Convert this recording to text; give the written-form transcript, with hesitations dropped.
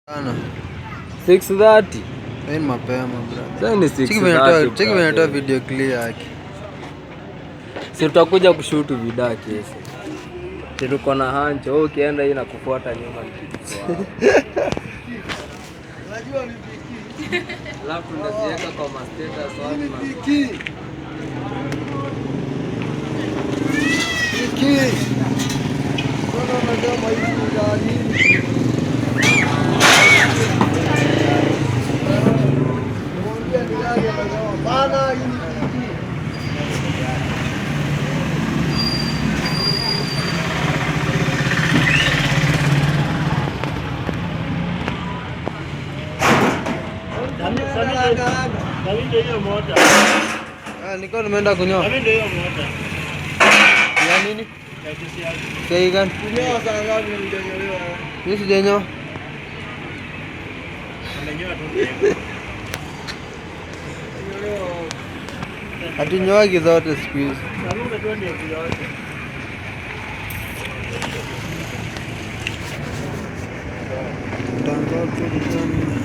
Sana. 6:30. Ni mapema brother. Sasa ni 6:30. Cheki vinatoa video clear yake. Si tutakuja kushoot video kesho. Tuko na hancho. Wewe ukienda hii na kufuata nyuma nikichukua. Unajua ni biki. Alafu tunaziweka kwa status watu na Biki. Biki. Mbona unajua hivi ndani? Bana hii ni biki. Niko nimeenda kunyoa. Ya nini? Sei gani? Kunyoa sana ngapi nimenyolewa? Mimi sijanyoa. Amenyoa tu. Hatunyoagi zote siku hizi. Tangazo